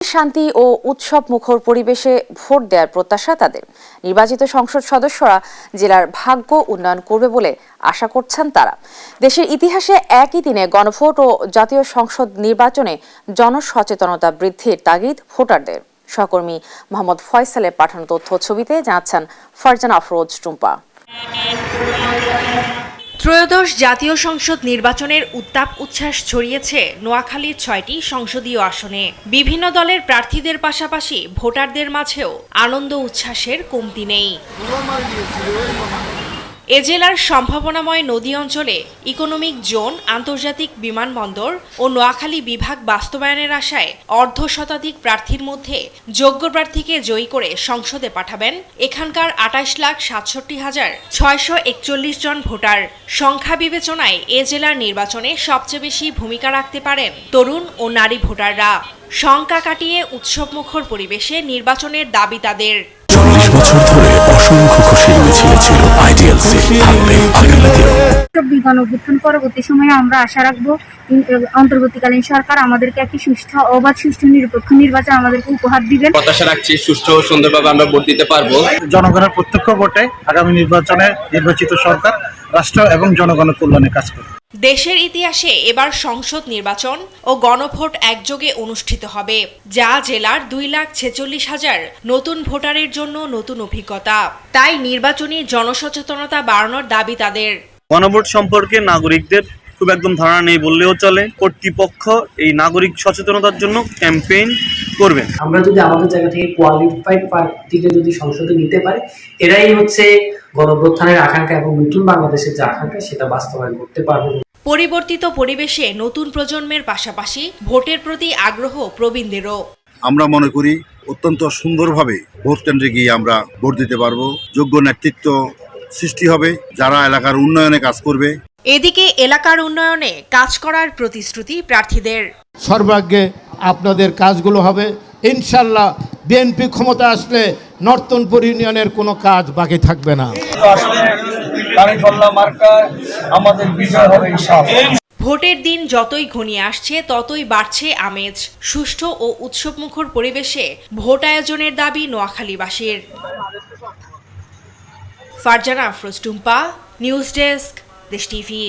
শান্তি ও উৎসব মুখর পরিবেশে ভোট দেওয়ার প্রত্যাশা তাদের। নির্বাচিত সংসদ সদস্যরা জেলার ভাগ্য উন্নয়ন করবে বলে আশা করছেন তারা। দেশের ইতিহাসে একই দিনে গণভোট ও জাতীয় সংসদ নির্বাচনে জনসচেতনতা বৃদ্ধির তাগিদ ভোটারদের। সহকর্মী মোহাম্মদ ফয়সালের পাঠানো তথ্য ছবিতে জানাচ্ছেন ফারজানা আফরোজ টুম্পা। ত্রয়োদশ জাতীয় সংসদ নির্বাচনের উত্তাপ উচ্ছ্বাস ছড়িয়েছে নোয়াখালীর ৬টি সংসদীয় আসনে। বিভিন্ন দলের প্রার্থীদের পাশাপাশি ভোটারদের মাঝেও আনন্দ উচ্ছ্বাসের কমতি নেই। এ জেলার সম্ভাবনাময় নদী অঞ্চলে ইকোনমিক জোন, আন্তর্জাতিক বিমানবন্দর ও নোয়াখালী বিভাগ বাস্তবায়নের আশায় অর্ধশতাধিক প্রার্থীর মধ্যে যোগ্য প্রার্থীকে জয়ী করে সংসদে পাঠাবেন এখানকার ২৮,৬৭,৬৪১ জন ভোটার। সংখ্যা বিবেচনায় এ জেলার নির্বাচনে সবচেয়ে বেশি ভূমিকা রাখতে পারেন তরুণ ও নারী ভোটাররা। শঙ্কা কাটিয়ে উৎসবমুখর পরিবেশে নির্বাচনের দাবি তাদের। ৪০ বছর ধরে অসংখ্য খুশির মিছিল ছিল আইডিয়ালসে, থাকবে আগামীতেও। গণঅভ্যুত্থান পরবর্তী সময়ে আমরা আশা রাখবো অন্তর্বর্তীকালীন সরকার আমাদেরকে একটি সুষ্ঠু, অবাধ, সুষ্ঠু, নিরপেক্ষ নির্বাচন আমাদেরকে উপহার দিবেন। প্রত্যাশা রাখছি সুষ্ঠু ও সুন্দরভাবে আমরা ভোট দিতে পারবো। জনগণের প্রত্যক্ষ ভোটে আগামী নির্বাচনে নির্বাচিত সরকার রাষ্ট্র এবং জনগণের কল্যাণে কাজ করবে। দেশের ইতিহাসে এবার সংসদ নির্বাচন ও গণভোট একযোগে অনুষ্ঠিত হবে, যা জেলার 2,46,000 নতুন ভোটারের জন্য নতুন অভিজ্ঞতা। তাই নির্বাচনী জনসচেতনতা বাড়ানোর দাবি তাদের। গণভোট সম্পর্কে নাগরিকদের খুব একদম ধারণা নেই বললেও চলে। কর্তৃপক্ষ এই নাগরিক সচেতনতার জন্য ক্যাম্পেইন করবেন। আমরা যদি আমাদের জায়গা থেকে কোয়ালিফাইড প্রার্থীকে যদি সংসদে নিতে পারি, এরাই হচ্ছে গণঅভ্যুত্থানের আকাঙ্ক্ষা এবং নতুন বাংলাদেশের যে আকাঙ্ক্ষা সেটা বাস্তবায়ন করতে পারবে। পরিবর্তিত পরিবেশে নতুন প্রজন্মের পাশাপাশি ভোটের প্রতি আগ্রহ প্রবীণদেরও। আমরা মনে করি অত্যন্ত সুন্দরভাবে ভোট কেন্দ্রে গিয়ে আমরা ভোট দিতে পারবো। যোগ্য নেতৃত্ব সৃষ্টি হবে, যারা এলাকার উন্নয়নে কাজ করবে। এদিকে এলাকার উন্নয়নে কাজ করার প্রতিশ্রুতি প্রার্থীদের। সর্বাগ্রে আপনাদের কাজগুলো হবে ইনশাল্লাহ। বিএনপি ক্ষমতা আসলে নর্তনপুর ইউনিয়নের কোনো কাজ বাকি থাকবে না। ভোটের দিন যতই ঘনিয়ে আসছে ততই বাড়ছে আমেজ। সুষ্ঠু ও উৎসবমুখর পরিবেশে ভোট আয়োজনের দাবি নোয়াখালীবাসীর। ফারজানা আফরোজ টুম্পা, নিউজ ডেস্ক, দেশ টিভি।